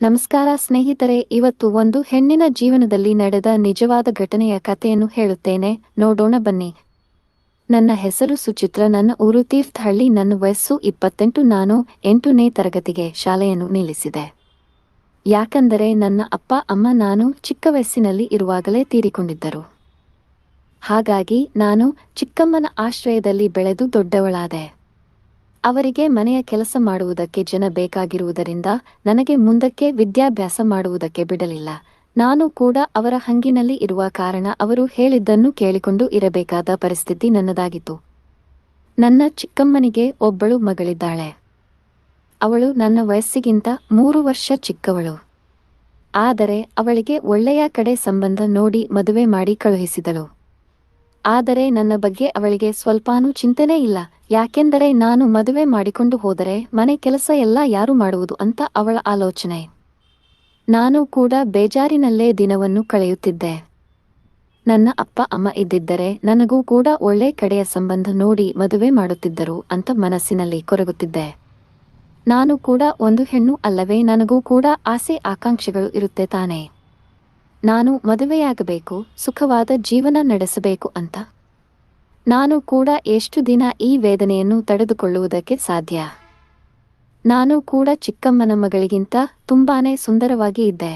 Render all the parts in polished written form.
ನಮಸ್ಕಾರ ಸ್ನೇಹಿತರೆ, ಇವತ್ತು ಒಂದು ಹೆಣ್ಣಿನ ಜೀವನದಲ್ಲಿ ನಡೆದ ನಿಜವಾದ ಘಟನೆಯ ಕಥೆಯನ್ನು ಹೇಳುತ್ತೇನೆ, ನೋಡೋಣ ಬನ್ನಿ. ನನ್ನ ಹೆಸರು ಸುಚಿತ್ರ. ನನ್ನ ಊರು ತೀರ್ಥಹಳ್ಳಿ. ನನ್ನ ವಯಸ್ಸು 28. ನಾನು 8ನೇ ತರಗತಿಗೆ ಶಾಲೆಯನ್ನು ನಿಲ್ಲಿಸಿದೆ. ಯಾಕಂದರೆ ನನ್ನ ಅಪ್ಪ ಅಮ್ಮ ನಾನು ಚಿಕ್ಕ ವಯಸ್ಸಿನಲ್ಲಿ ಇರುವಾಗಲೇ ತೀರಿಕೊಂಡಿದ್ದರು. ಹಾಗಾಗಿ ನಾನು ಚಿಕ್ಕಮ್ಮನ ಆಶ್ರಯದಲ್ಲಿ ಬೆಳೆದು ದೊಡ್ಡವಳಾದೆ. ಅವರಿಗೆ ಮನೆಯ ಕೆಲಸ ಮಾಡುವುದಕ್ಕೆ ಜನ ಬೇಕಾಗಿರುವುದರಿಂದ ನನಗೆ ಮುಂದಕ್ಕೆ ವಿದ್ಯಾಭ್ಯಾಸ ಮಾಡುವುದಕ್ಕೆ ಬಿಡಲಿಲ್ಲ. ನಾನು ಕೂಡ ಅವರ ಹಂಗಿನಲ್ಲಿ ಇರುವ ಕಾರಣ ಅವರು ಹೇಳಿದ್ದನ್ನು ಕೇಳಿಕೊಂಡು ಇರಬೇಕಾದ ಪರಿಸ್ಥಿತಿ ನನ್ನದಾಗಿತ್ತು. ನನ್ನ ಚಿಕ್ಕಮ್ಮನಿಗೆ ಒಬ್ಬಳು ಮಗಳಿದ್ದಾಳೆ. ಅವಳು ನನ್ನ ವಯಸ್ಸಿಗಿಂತ 3 ವರ್ಷ ಚಿಕ್ಕವಳು. ಆದರೆ ಅವಳಿಗೆ ಒಳ್ಳೆಯ ಕಡೆ ಸಂಬಂಧ ನೋಡಿ ಮದುವೆ ಮಾಡಿ ಕಳುಹಿಸಿದಳು. ಆದರೆ ನನ್ನ ಬಗ್ಗೆ ಅವಳಿಗೆ ಸ್ವಲ್ಪಾನೂ ಚಿಂತೆನೇ ಇಲ್ಲ. ಯಾಕೆಂದರೆ ನಾನು ಮದುವೆ ಮಾಡಿಕೊಂಡು ಹೋದರೆ ಮನೆ ಕೆಲಸ ಎಲ್ಲ ಯಾರು ಮಾಡುವುದು ಅಂತ ಅವಳ ಆಲೋಚನೆ. ನಾನು ಕೂಡ ಬೇಜಾರಿನಲ್ಲೇ ದಿನವನ್ನು ಕಳೆಯುತ್ತಿದ್ದೆ. ನನ್ನ ಅಪ್ಪ ಅಮ್ಮ ಇದ್ದಿದ್ದರೆ ನನಗೂ ಕೂಡ ಒಳ್ಳೆ ಕಡೆಯ ಸಂಬಂಧ ನೋಡಿ ಮದುವೆ ಮಾಡುತ್ತಿದ್ದರು ಅಂತ ಮನಸ್ಸಿನಲ್ಲಿ ಕೊರಗುತ್ತಿದ್ದೆ. ನಾನು ಕೂಡ ಒಂದು ಹೆಣ್ಣು ಅಲ್ಲವೇ? ನನಗೂ ಕೂಡ ಆಸೆ ಆಕಾಂಕ್ಷೆಗಳು ಇರುತ್ತೆ ತಾನೇ. ನಾನು ಮದುವೆಯಾಗಬೇಕು, ಸುಖವಾದ ಜೀವನ ನಡೆಸಬೇಕು ಅಂತ. ನಾನು ಕೂಡ ಎಷ್ಟು ದಿನ ಈ ವೇದನೆಯನ್ನು ತಡೆದುಕೊಳ್ಳುವುದಕ್ಕೆ ಸಾಧ್ಯ? ನಾನು ಕೂಡ ಚಿಕ್ಕಮ್ಮನ ಮಗಳಿಗಿಂತ ತುಂಬಾನೇ ಸುಂದರವಾಗಿ ಇದ್ದೆ.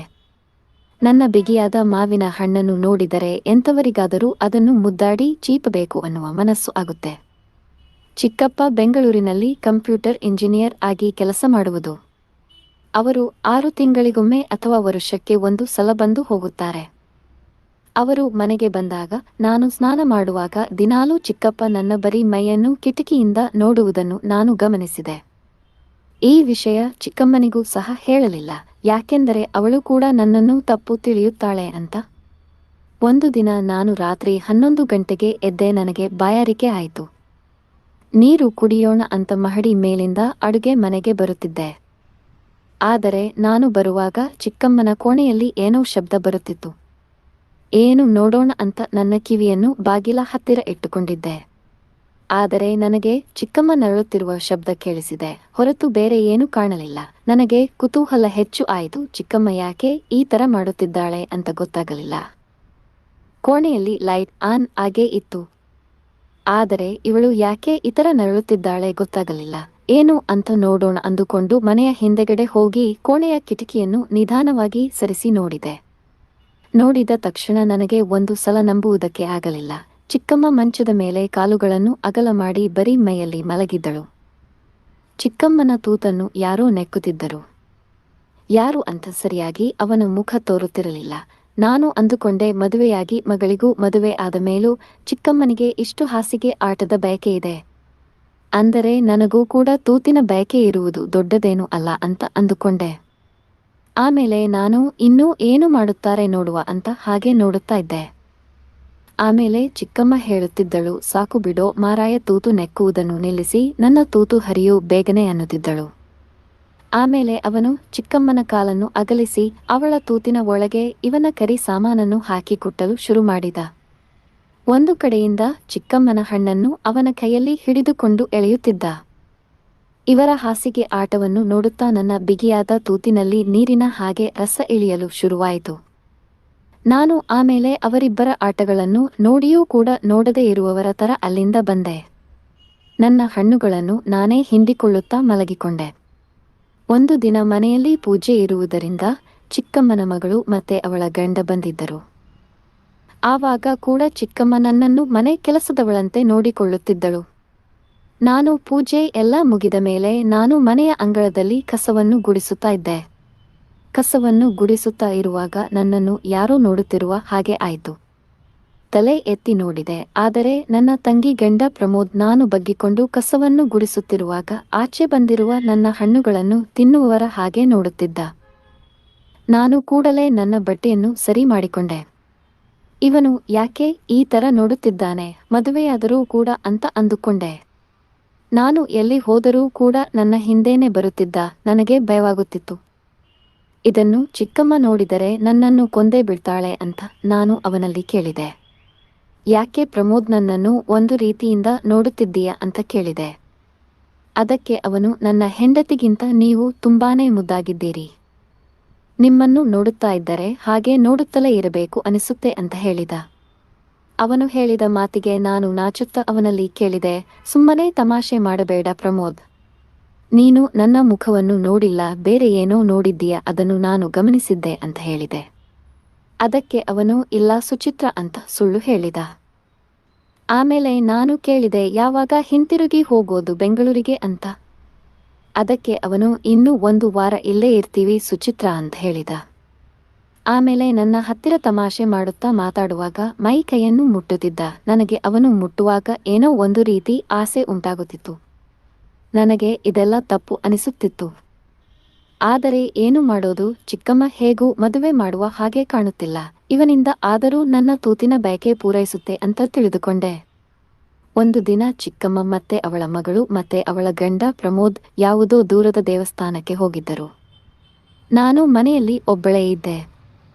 ನನ್ನ ಬಿಗಿಯಾದ ಮಾವಿನ ಹಣ್ಣನ್ನು ನೋಡಿದರೆ ಎಂಥವರಿಗಾದರೂ ಅದನ್ನು ಮುದ್ದಾಡಿ ಚೀಪಬೇಕು ಅನ್ನುವ ಮನಸ್ಸು ಆಗುತ್ತೆ. ಚಿಕ್ಕಪ್ಪ ಬೆಂಗಳೂರಿನಲ್ಲಿ ಕಂಪ್ಯೂಟರ್ ಇಂಜಿನಿಯರ್ ಆಗಿ ಕೆಲಸ ಮಾಡುವುದು. ಅವರು 6 ತಿಂಗಳಿಗೊಮ್ಮೆ ಅಥವಾ ವರ್ಷಕ್ಕೆ 1 ಸಲ ಬಂದು ಹೋಗುತ್ತಾರೆ. ಅವರು ಮನೆಗೆ ಬಂದಾಗ ನಾನು ಸ್ನಾನ ಮಾಡುವಾಗ ದಿನಾಲೂ ಚಿಕ್ಕಪ್ಪ ನನ್ನ ಬರೀ ಮೈಯನ್ನು ಕಿಟಕಿಯಿಂದ ನೋಡುವುದನ್ನು ನಾನು ಗಮನಿಸಿದೆ. ಈ ವಿಷಯ ಚಿಕ್ಕಮ್ಮನಿಗೂ ಸಹ ಹೇಳಲಿಲ್ಲ, ಯಾಕೆಂದರೆ ಅವಳು ಕೂಡ ನನ್ನನ್ನು ತಪ್ಪು ತಿಳಿಯುತ್ತಾಳೆ ಅಂತ. ಒಂದು ದಿನ ನಾನು ರಾತ್ರಿ 11 ಗಂಟೆಗೆ ಎದ್ದೆ. ನನಗೆ ಬಾಯಾರಿಕೆ ಆಯಿತು. ನೀರು ಕುಡಿಯೋಣ ಅಂತ ಮಹಡಿ ಮೇಲಿಂದ ಅಡುಗೆ ಮನೆಗೆ ಬರುತ್ತಿದ್ದೆ. ಆದರೆ ನಾನು ಬರುವಾಗ ಚಿಕ್ಕಮ್ಮನ ಕೋಣೆಯಲ್ಲಿ ಏನೋ ಶಬ್ದ ಬರುತ್ತಿತ್ತು. ಏನು ನೋಡೋಣ ಅಂತ ನನ್ನ ಕಿವಿಯನ್ನು ಬಾಗಿಲ ಹತ್ತಿರ ಇಟ್ಟುಕೊಂಡಿದ್ದೆ. ಆದರೆ ನನಗೆ ಚಿಕ್ಕಮ್ಮ ನರಳುತ್ತಿರುವ ಶಬ್ದ ಕೇಳಿಸಿದೆ ಹೊರತು ಬೇರೆ ಏನೂ ಕಾಣಲಿಲ್ಲ. ನನಗೆ ಕುತೂಹಲ ಹೆಚ್ಚು ಆಯಿತು. ಚಿಕ್ಕಮ್ಮ ಯಾಕೆ ಈ ಥರ ಮಾಡುತ್ತಿದ್ದಾಳೆ ಅಂತ ಗೊತ್ತಾಗಲಿಲ್ಲ. ಕೋಣೆಯಲ್ಲಿ ಲೈಟ್ ಆನ್ ಆಗೇ ಇತ್ತು. ಆದರೆ ಇವಳು ಯಾಕೆ ಈ ಥರ ನರಳುತ್ತಿದ್ದಾಳೆ ಗೊತ್ತಾಗಲಿಲ್ಲ. ಏನು ಅಂತ ನೋಡೋಣ ಅಂದುಕೊಂಡು ಮನೆಯ ಹಿಂದೆಗಡೆ ಹೋಗಿ ಕೋಣೆಯ ಕಿಟಕಿಯನ್ನು ನಿಧಾನವಾಗಿ ಸರಿಸಿ ನೋಡಿದೆ. ನೋಡಿದ ತಕ್ಷಣ ನನಗೆ ಒಂದು ಸಲ ನಂಬುವುದಕ್ಕೆ ಆಗಲಿಲ್ಲ. ಚಿಕ್ಕಮ್ಮ ಮಂಚದ ಮೇಲೆ ಕಾಲುಗಳನ್ನು ಅಗಲ ಮಾಡಿ ಬರೀ ಮೈಯಲ್ಲಿ ಮಲಗಿದ್ದಳು. ಚಿಕ್ಕಮ್ಮನ ತೂತನ್ನು ಯಾರೋ ನೆಕ್ಕುತ್ತಿದ್ದರು. ಯಾರು ಅಂತ ಸರಿಯಾಗಿ ಅವನ ಮುಖ ತೋರುತ್ತಿರಲಿಲ್ಲ. ನಾನು ಅಂದುಕೊಂಡೆ, ಮದುವೆಯಾಗಿ ಮಗಳಿಗೂ ಮದುವೆ ಆದ ಮೇಲೂ ಚಿಕ್ಕಮ್ಮನಿಗೆ ಇಷ್ಟು ಹಾಸಿಗೆ ಆಟದ ಬಯಕೆ ಇದೆ ಅಂದರೆ ನನಗೂ ಕೂಡ ತೂತಿನ ಬಯಕೆ ಇರುವುದು ದೊಡ್ಡದೇನೂ ಅಲ್ಲ ಅಂತ ಅಂದುಕೊಂಡೆ. ಆಮೇಲೆ ನಾನು ಇನ್ನೂ ಏನು ಮಾಡುತ್ತಾರೆ ನೋಡುವ ಅಂತ ಹಾಗೆ ನೋಡುತ್ತಾ ಇದ್ದೆ. ಆಮೇಲೆ ಚಿಕ್ಕಮ್ಮ ಹೇಳುತ್ತಿದ್ದಳು, ಸಾಕು ಬಿಡೋ ಮಾರಾಯ, ತೂತು ನೆಕ್ಕುವುದನ್ನು ನಿಲ್ಲಿಸಿ, ನನ್ನ ತೂತು ಹರಿಯು ಬೇಗನೆ ಅನ್ನುತ್ತಿದ್ದಳು. ಆಮೇಲೆ ಅವನು ಚಿಕ್ಕಮ್ಮನ ಕಾಲನ್ನು ಅಗಲಿಸಿ ಅವಳ ತೂತಿನ ಒಳಗೆ ಇವನ ಕರಿ ಸಾಮಾನನ್ನು ಹಾಕಿ ಕುಟ್ಟಲು ಶುರು ಮಾಡಿದ. ಒಂದು ಕಡೆಯಿಂದ ಚಿಕ್ಕಮ್ಮನ ಹಣ್ಣನ್ನು ಅವನ ಕೈಯಲ್ಲಿ ಹಿಡಿದುಕೊಂಡು ಎಳೆಯುತ್ತಿದ್ದ. ಇವರ ಹಾಸಿಗೆ ಆಟವನ್ನು ನೋಡುತ್ತಾ ನನ್ನ ಬಿಗಿಯಾದ ತೂತಿನಲ್ಲಿ ನೀರಿನ ಹಾಗೆ ರಸ ಇಳಿಯಲು ಶುರುವಾಯಿತು. ನಾನು ಆಮೇಲೆ ಅವರಿಬ್ಬರ ಆಟಗಳನ್ನು ನೋಡಿಯೂ ಕೂಡ ನೋಡದೇ ಇರುವವರ ತರ ಅಲ್ಲಿಂದ ಬಂದೆ. ನನ್ನ ಹಣ್ಣುಗಳನ್ನು ನಾನೇ ಹಿಂಡಿಕೊಳ್ಳುತ್ತಾ ಮಲಗಿಕೊಂಡೆ. ಒಂದು ದಿನ ಮನೆಯಲ್ಲಿ ಪೂಜೆ ಇರುವುದರಿಂದ ಚಿಕ್ಕಮ್ಮನ ಮಗಳು ಮತ್ತೆ ಅವಳ ಗಂಡ ಬಂದಿದ್ದರು. ಆವಾಗ ಕೂಡ ಚಿಕ್ಕಮ್ಮ ನನ್ನನ್ನು ಮನೆ ಕೆಲಸದವಳಂತೆ ನೋಡಿಕೊಳ್ಳುತ್ತಿದ್ದಳು. ನಾನು ಪೂಜೆ ಎಲ್ಲ ಮುಗಿದ ಮೇಲೆ ನಾನು ಮನೆಯ ಅಂಗಳದಲ್ಲಿ ಕಸವನ್ನು ಗುಡಿಸುತ್ತಾ ಇದ್ದೆ. ಕಸವನ್ನು ಗುಡಿಸುತ್ತಾ ಇರುವಾಗ ನನ್ನನ್ನು ಯಾರೋ ನೋಡುತ್ತಿರುವ ಹಾಗೆ ಆಯಿತು. ತಲೆ ಎತ್ತಿ ನೋಡಿದೆ. ಆದರೆ ನನ್ನ ತಂಗಿ ಗಂಡ ಪ್ರಮೋದ್ ನಾನು ಬಗ್ಗಿಕೊಂಡು ಕಸವನ್ನು ಗುಡಿಸುತ್ತಿರುವಾಗ ಆಚೆ ಬಂದಿರುವ ನನ್ನ ಹಣ್ಣುಗಳನ್ನು ತಿನ್ನುವವರ ಹಾಗೆ ನೋಡುತ್ತಿದ್ದ. ನಾನು ಕೂಡಲೇ ನನ್ನ ಬಟ್ಟೆಯನ್ನು ಸರಿ ಮಾಡಿಕೊಂಡೆ. ಇವನು ಯಾಕೆ ಈ ಥರ ನೋಡುತ್ತಿದ್ದಾನೆ, ಮದುವೆಯಾದರೂ ಕೂಡ ಅಂತ ಅಂದುಕೊಂಡೆ. ನಾನು ಎಲ್ಲಿ ಹೋದರೂ ಕೂಡ ನನ್ನ ಹಿಂದೇನೆ ಬರುತ್ತಿದ್ದ. ನನಗೆ ಭಯವಾಗುತ್ತಿತ್ತು. ಇದನ್ನು ಚಿಕ್ಕಮ್ಮ ನೋಡಿದರೆ ನನ್ನನ್ನು ಕೊಂದೇ ಬಿಡ್ತಾಳೆ ಅಂತ ನಾನು ಅವನಲ್ಲಿ ಕೇಳಿದೆ. ಯಾಕೆ ಪ್ರಮೋದ್ ನನ್ನನ್ನು ಒಂದು ರೀತಿಯಿಂದ ನೋಡುತ್ತಿದ್ದೀಯಾ ಅಂತ ಕೇಳಿದೆ. ಅದಕ್ಕೆ ಅವನು, ನನ್ನ ಹೆಂಡತಿಗಿಂತ ನೀವು ತುಂಬಾನೇ ಮುದ್ದಾಗಿದ್ದೀರಿ. ನಿಮ್ಮನ್ನು ನೋಡುತ್ತಾ ಇದ್ದರೆ ಹಾಗೆ ನೋಡುತ್ತಲೇ ಇರಬೇಕು ಅನಿಸುತ್ತೆ ಅಂತ ಹೇಳಿದ. ಅವನು ಹೇಳಿದ ಮಾತಿಗೆ ನಾನು ನಾಚುತ್ತಾ ಅವನಲ್ಲಿ ಕೇಳಿದೆ, ಸುಮ್ಮನೆ ತಮಾಷೆ ಮಾಡಬೇಡ ಪ್ರಮೋದ್. ನೀನು ನನ್ನ ಮುಖವನ್ನು ನೋಡಿಲ್ಲ, ಬೇರೆ ಏನೋ ನೋಡಿದ್ದೀಯ, ಅದನ್ನು ನಾನು ಗಮನಿಸಿದ್ದೆ ಅಂತ ಹೇಳಿದೆ. ಅದಕ್ಕೆ ಅವನು ಇಲ್ಲ ಸುಚಿತ್ರ ಅಂತ ಸುಳ್ಳು ಹೇಳಿದ. ಆಮೇಲೆ ನಾನು ಕೇಳಿದೆ, ಯಾವಾಗ ಹಿಂತಿರುಗಿ ಹೋಗೋದು ಬೆಂಗಳೂರಿಗೆ ಅಂತ. ಅದಕ್ಕೆ ಅವನು ಇನ್ನೂ 1 ವಾರ ಇಲ್ಲೇ ಇರ್ತೀವಿ ಸುಚಿತ್ರ ಅಂತ ಹೇಳಿದ. ಆಮೇಲೆ ನನ್ನ ಹತ್ತಿರ ತಮಾಷೆ ಮಾಡುತ್ತಾ ಮಾತಾಡುವಾಗ ಮೈ ಕೈಯನ್ನು ಮುಟ್ಟುತ್ತಿದ್ದ. ನನಗೆ ಅವನು ಮುಟ್ಟುವಾಗ ಏನೋ ಒಂದು ರೀತಿ ಆಸೆ ಉಂಟಾಗುತ್ತಿತ್ತು. ನನಗೆ ಇದೆಲ್ಲ ತಪ್ಪು ಅನಿಸುತ್ತಿತ್ತು. ಆದರೆ ಏನು ಮಾಡೋದು, ಚಿಕ್ಕಮ್ಮ ಹೇಗೂ ಮದುವೆ ಮಾಡುವ ಹಾಗೆ ಕಾಣುತ್ತಿಲ್ಲ, ಇವನಿಂದ ಆದರೂ ನನ್ನ ತೂತಿನ ಬಯಕೆ ಪೂರೈಸುತ್ತೆ ಅಂತ ತಿಳಿದುಕೊಂಡೆ. ಒಂದು ದಿನ ಚಿಕ್ಕಮ್ಮ ಮತ್ತೆ ಅವಳ ಮಗಳು ಮತ್ತೆ ಅವಳ ಗಂಡ ಪ್ರಮೋದ್ ಯಾವುದೋ ದೂರದ ದೇವಸ್ಥಾನಕ್ಕೆ ಹೋಗಿದ್ದರು. ನಾನು ಮನೆಯಲ್ಲಿ ಒಬ್ಬಳೇ ಇದ್ದೆ.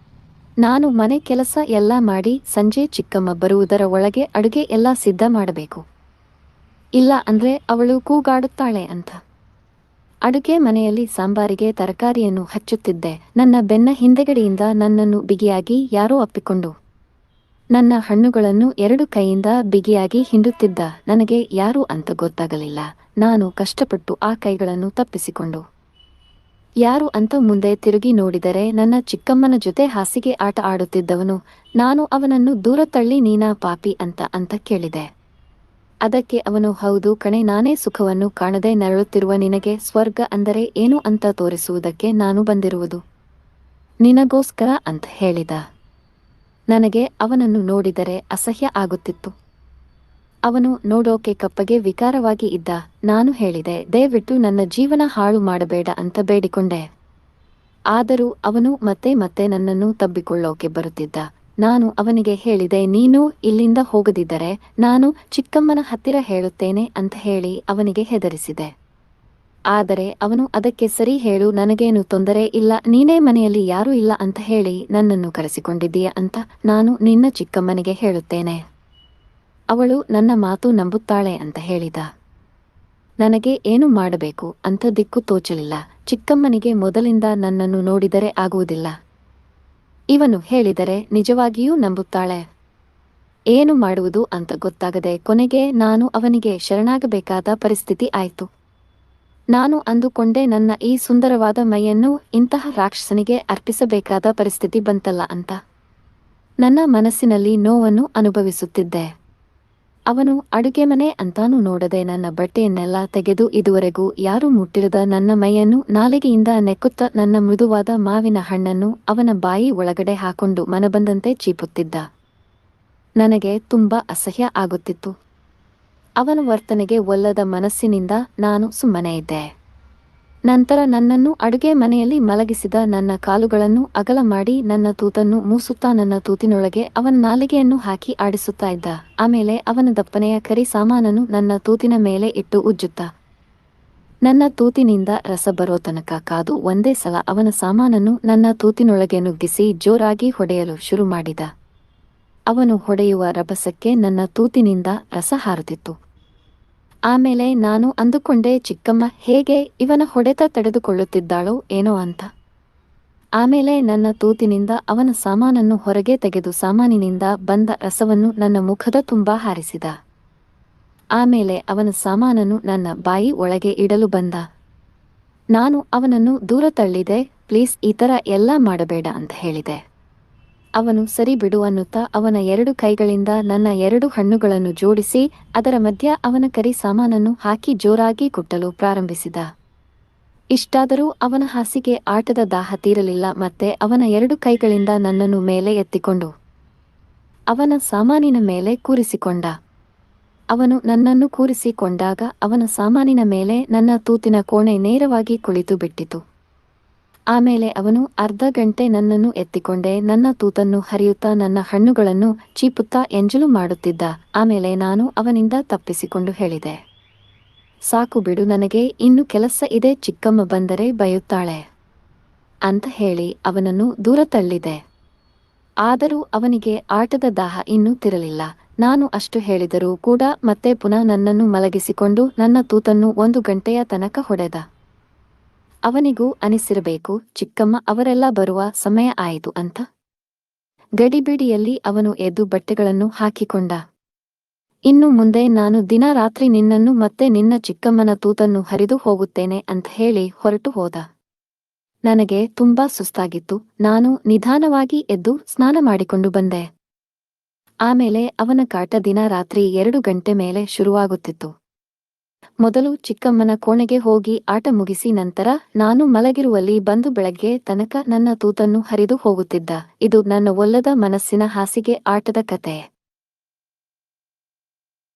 ನಾನು ಮನೆ ಕೆಲಸ ಎಲ್ಲ ಮಾಡಿ ಸಂಜೆ ಚಿಕ್ಕಮ್ಮ ಬರುವುದರ ಒಳಗೆ ಅಡುಗೆ ಎಲ್ಲ ಸಿದ್ಧ ಮಾಡಬೇಕು. ಇಲ್ಲ ಅಂದ್ರೆ ಅವಳು ಕೂಗಾಡುತ್ತಾಳೆ ಅಂತ. ಅಡುಗೆ ಮನೆಯಲ್ಲಿ ಸಾಂಬಾರಿಗೆ ತರಕಾರಿಯನ್ನು ಹಚ್ಚುತ್ತಿದ್ದೆ. ನನ್ನ ಬೆನ್ನ ಹಿಂದೆಗಡೆಯಿಂದ ನನ್ನನ್ನು ಬಿಗಿಯಾಗಿ ಯಾರೋ ಅಪ್ಪಿಕೊಂಡು ನನ್ನ ಹಣ್ಣುಗಳನ್ನು 2 ಕೈಯಿಂದ ಬಿಗಿಯಾಗಿ ಹಿಂಡುತ್ತಿದ್ದ. ನನಗೆ ಯಾರು ಅಂತ ಗೊತ್ತಾಗಲಿಲ್ಲ. ನಾನು ಕಷ್ಟಪಟ್ಟು ಆ ಕೈಗಳನ್ನು ತಪ್ಪಿಸಿಕೊಂಡು ಯಾರು ಅಂತ ಮುಂದೆ ತಿರುಗಿ ನೋಡಿದರೆ ನನ್ನ ಚಿಕ್ಕಮ್ಮನ ಜೊತೆ ಹಾಸಿಗೆ ಆಟ ಆಡುತ್ತಿದ್ದವನು. ನಾನು ಅವನನ್ನು ದೂರ ತಳ್ಳಿ ನೀನಾ ಪಾಪಿ ಅಂತ ಕೇಳಿದೆ. ಅದಕ್ಕೆ ಅವನು ಹೌದು ಕಣೆ, ನಾನೇ ಸುಖವನ್ನು ಕಾಣದೆ ನರಳುತ್ತಿರುವ ನಿನಗೆ ಸ್ವರ್ಗ ಅಂದರೆ ಏನು ಅಂತ ತೋರಿಸುವುದಕ್ಕೆ ನಾನು ಬಂದಿರುವುದು, ನಿನಗೋಸ್ಕರ ಅಂತ ಹೇಳಿದ. ನನಗೆ ಅವನನ್ನು ನೋಡಿದರೆ ಅಸಹ್ಯ ಆಗುತ್ತಿತ್ತು. ಅವನು ನೋಡೋಕೆ ಕಪ್ಪಗೆ ವಿಕಾರವಾಗಿ ಇದ್ದ. ನಾನು ಹೇಳಿದೆ, ದಯವಿಟ್ಟು ನನ್ನ ಜೀವನ ಹಾಳು ಮಾಡಬೇಡ ಅಂತ ಬೇಡಿಕೊಂಡೆ. ಆದರೂ ಅವನು ಮತ್ತೆ ಮತ್ತೆ ನನ್ನನ್ನು ತಬ್ಬಿಕೊಳ್ಳೋಕೆ ಬರುತ್ತಿದ್ದ. ನಾನು ಅವನಿಗೆ ಹೇಳಿದೆ, ನೀನು ಇಲ್ಲಿಂದ ಹೋಗದಿದ್ದರೆ ನಾನು ಚಿಕ್ಕಮ್ಮನ ಹತ್ತಿರ ಹೇಳುತ್ತೇನೆ ಅಂತ ಹೇಳಿ ಅವನಿಗೆ ಹೆದರಿಸಿದೆ. ಆದರೆ ಅವನು ಅದಕ್ಕೆ ಸರಿ ಹೇಳು, ನನಗೇನು ತೊಂದರೆ ಇಲ್ಲ, ನೀನೇ ಮನೆಯಲ್ಲಿ ಯಾರೂ ಇಲ್ಲ ಅಂತ ಹೇಳಿ ನನ್ನನ್ನು ಕರೆಸಿಕೊಂಡಿದ್ದೀಯ ಅಂತ ನಾನು ನಿನ್ನ ಚಿಕ್ಕಮ್ಮನಿಗೆ ಹೇಳುತ್ತೇನೆ, ಅವಳು ನನ್ನ ಮಾತು ನಂಬುತ್ತಾಳೆ ಅಂತ ಹೇಳಿದ. ನನಗೆ ಏನು ಮಾಡಬೇಕು ಅಂತ ದಿಕ್ಕು ತೋಚಲಿಲ್ಲ. ಚಿಕ್ಕಮ್ಮನಿಗೆ ಮೊದಲಿಂದ ನನ್ನನ್ನು ನೋಡಿದರೆ ಆಗುವುದಿಲ್ಲ, ಇವನು ಹೇಳಿದರೆ ನಿಜವಾಗಿಯೂ ನಂಬುತ್ತಾಳೆ, ಏನು ಮಾಡುವುದು ಅಂತ ಗೊತ್ತಾಗದೆ ಕೊನೆಗೆ ನಾನು ಅವನಿಗೆ ಶರಣಾಗಬೇಕಾದ ಪರಿಸ್ಥಿತಿ ಆಯಿತು. ನಾನು ಅಂದುಕೊಂಡೆ, ನನ್ನ ಈ ಸುಂದರವಾದ ಮೈಯನ್ನು ಇಂತಹ ರಾಕ್ಷಸನಿಗೆ ಅರ್ಪಿಸಬೇಕಾದ ಪರಿಸ್ಥಿತಿ ಬಂತಲ್ಲ ಅಂತ. ನನ್ನ ಮನಸ್ಸಿನಲ್ಲಿ ನೋವನ್ನು ಅನುಭವಿಸುತ್ತಿದ್ದೆ. ಅವನು ಅಡುಗೆ ಮನೆ ಅಂತಾನೂ ನೋಡದೆ ನನ್ನ ಬಟ್ಟೆಯನ್ನೆಲ್ಲ ತೆಗೆದು ಇದುವರೆಗೂ ಯಾರೂ ಮುಟ್ಟಿರದ ನನ್ನ ಮೈಯನ್ನು ನಾಲಿಗೆಯಿಂದ ನೆಕ್ಕುತ್ತಾ ನನ್ನ ಮೃದುವಾದ ಮಾವಿನ ಹಣ್ಣನ್ನು ಅವನ ಬಾಯಿ ಒಳಗಡೆ ಹಾಕೊಂಡು ಮನಬಂದಂತೆ ಚೀಪುತ್ತಿದ್ದ. ನನಗೆ ತುಂಬಾ ಅಸಹ್ಯ ಆಗುತ್ತಿತ್ತು. ಅವನ ವರ್ತನೆಗೆ ಒಲ್ಲದ ಮನಸ್ಸಿನಿಂದ ನಾನು ಸುಮ್ಮನೆ ಇದ್ದೆ. ನಂತರ ನನ್ನನ್ನು ಅಡುಗೆ ಮನೆಯಲ್ಲಿ ಮಲಗಿಸಿದ. ನನ್ನ ಕಾಲುಗಳನ್ನು ಅಗಲ ಮಾಡಿ ನನ್ನ ತೂತನ್ನು ಮೂಸುತ್ತಾ ನನ್ನ ತೂತಿನೊಳಗೆ ಅವನ ನಾಲಿಗೆಯನ್ನು ಹಾಕಿ ಆಡಿಸುತ್ತಾ ಇದ್ದ. ಆಮೇಲೆ ಅವನ ದಪ್ಪನೆಯ ಕರಿ ಸಾಮಾನನ್ನು ನನ್ನ ತೂತಿನ ಮೇಲೆ ಇಟ್ಟು ಉಜ್ಜುತ್ತಾ ನನ್ನ ತೂತಿನಿಂದ ರಸ ಬರೋ ತನಕ ಕಾದು ಒಂದೇ ಸಲ ಅವನ ಸಾಮಾನನ್ನು ನನ್ನ ತೂತಿನೊಳಗೆ ನುಗ್ಗಿಸಿ ಜೋರಾಗಿ ಹೊಡೆಯಲು ಶುರು ಮಾಡಿದ. ಅವನು ಹೊಡೆಯುವ ರಭಸಕ್ಕೆ ನನ್ನ ತೂತಿನಿಂದ ರಸ ಹಾರುತ್ತಿತ್ತು. ಆಮೇಲೆ ನಾನು ಅಂದುಕೊಂಡೆ, ಚಿಕ್ಕಮ್ಮ ಹೇಗೆ ಇವನ ಹೊಡೆತ ತಡೆದುಕೊಳ್ಳುತ್ತಿದ್ದಾಳೋ ಏನೋ ಅಂತ. ಆಮೇಲೆ ನನ್ನ ತೂತಿನಿಂದ ಅವನ ಸಾಮಾನನ್ನು ಹೊರಗೆ ತೆಗೆದು ಸಾಮಾನಿನಿಂದ ಬಂದ ರಸವನ್ನು ನನ್ನ ಮುಖದ ತುಂಬಾ ಹಾರಿಸಿದ. ಆಮೇಲೆ ಅವನ ಸಾಮಾನನ್ನು ನನ್ನ ಬಾಯಿ ಒಳಗೆ ಇಡಲು ಬಂದ. ನಾನು ಅವನನ್ನು ದೂರ ತಳ್ಳಿದೆ. ಪ್ಲೀಸ್ ಈ ಥರ ಎಲ್ಲ ಮಾಡಬೇಡ ಅಂತ ಹೇಳಿದೆ. ಅವನು ಸರಿ ಬಿಡು ಅನ್ನುತ್ತಾ ಅವನ 2 ಕೈಗಳಿಂದ ನನ್ನ 2 ಹಣ್ಣುಗಳನ್ನು ಜೋಡಿಸಿ ಅದರ ಮಧ್ಯ ಅವನ ಕರಿ ಸಾಮಾನನ್ನು ಹಾಕಿ ಜೋರಾಗಿ ಕುಟ್ಟಲು ಪ್ರಾರಂಭಿಸಿದ. ಇಷ್ಟಾದರೂ ಅವನ ಹಾಸಿಗೆ ಆಟದ ದಾಹ ತೀರಲಿಲ್ಲ. ಮತ್ತೆ ಅವನ 2 ಕೈಗಳಿಂದ ನನ್ನನ್ನು ಮೇಲೆ ಎತ್ತಿಕೊಂಡು ಅವನ ಸಾಮಾನಿನ ಮೇಲೆ ಕೂರಿಸಿಕೊಂಡ. ಅವನು ನನ್ನನ್ನು ಕೂರಿಸಿಕೊಂಡಾಗ ಅವನ ಸಾಮಾನಿನ ಮೇಲೆ ನನ್ನ ತೂತಿನ ಕೋಣೆ ನೇರವಾಗಿ ಕುಳಿತು ಬಿಟ್ಟಿತು. ಆಮೇಲೆ ಅವನು ಅರ್ಧ ಗಂಟೆ ನನ್ನನ್ನು ಎತ್ತಿಕೊಂಡೆ ನನ್ನ ತೂತನ್ನು ಹರಿಯುತ್ತಾ ನನ್ನ ಹಣ್ಣುಗಳನ್ನು ಚೀಪುತ್ತಾ ಎಂಜಲು ಮಾಡುತ್ತಿದ್ದ. ಆಮೇಲೆ ನಾನು ಅವನಿಂದ ತಪ್ಪಿಸಿಕೊಂಡು ಹೇಳಿದೆ, ಸಾಕು ಬಿಡು, ನನಗೆ ಇನ್ನು ಕೆಲಸ ಇದೆ, ಚಿಕ್ಕಮ್ಮ ಬಂದರೆ ಬೈಯುತ್ತಾಳೆ ಅಂತ ಹೇಳಿ ಅವನನ್ನು ದೂರ ತಳ್ಳಿದೆ. ಆದರೂ ಅವನಿಗೆ ಆಟದ ದಾಹ ಇನ್ನೂ ತಿರಲಿಲ್ಲ. ನಾನು ಅಷ್ಟು ಹೇಳಿದರೂ ಕೂಡ ಮತ್ತೆ ಪುನಃ ನನ್ನನ್ನು ಮಲಗಿಸಿಕೊಂಡು ನನ್ನ ತೂತನ್ನು 1 ಗಂಟೆಯ ತನಕ ಹೊಡೆದ. ಅವನಿಗೂ ಅನಿಸಿರಬೇಕು ಚಿಕ್ಕಮ್ಮ ಅವರೆಲ್ಲ ಬರುವ ಸಮಯ ಆಯಿತು ಅಂತ. ಗಡಿಬಿಡಿಯಲ್ಲಿ ಅವನು ಎದ್ದು ಬಟ್ಟೆಗಳನ್ನು ಹಾಕಿಕೊಂಡ. ಇನ್ನು ಮುಂದೆ ನಾನು ದಿನ ರಾತ್ರಿ ನಿನ್ನನ್ನು ಮತ್ತೆ ನಿನ್ನ ಚಿಕ್ಕಮ್ಮನ ತೂತನ್ನು ಹರಿದು ಹೋಗುತ್ತೇನೆ ಅಂತ ಹೇಳಿ ಹೊರಟು ಹೋದ. ನನಗೆ ತುಂಬಾ ಸುಸ್ತಾಗಿತ್ತು. ನಾನು ನಿಧಾನವಾಗಿ ಎದ್ದು ಸ್ನಾನ ಮಾಡಿಕೊಂಡು ಬಂದೆ. ಆಮೇಲೆ ಅವನ ಕಾಟ ದಿನ ರಾತ್ರಿ 2 ಗಂಟೆ ಮೇಲೆ ಶುರುವಾಗುತ್ತಿತ್ತು. ಮೊದಲು ಚಿಕ್ಕಮ್ಮನ ಕೋಣೆಗೆ ಹೋಗಿ ಆಟ ಮುಗಿಸಿ ನಂತರ ನಾನು ಮಲಗಿರುವಲ್ಲಿ ಬಂದು ಬೆಳಗ್ಗೆ ತನಕ ನನ್ನ ತೂತನ್ನು ಹರಿದು ಹೋಗುತ್ತಿದ್ದ. ಇದು ನನ್ನ ಒಲ್ಲದ ಮನಸ್ಸಿನ ಹಾಸಿಗೆ ಆಟದ ಕತೆ.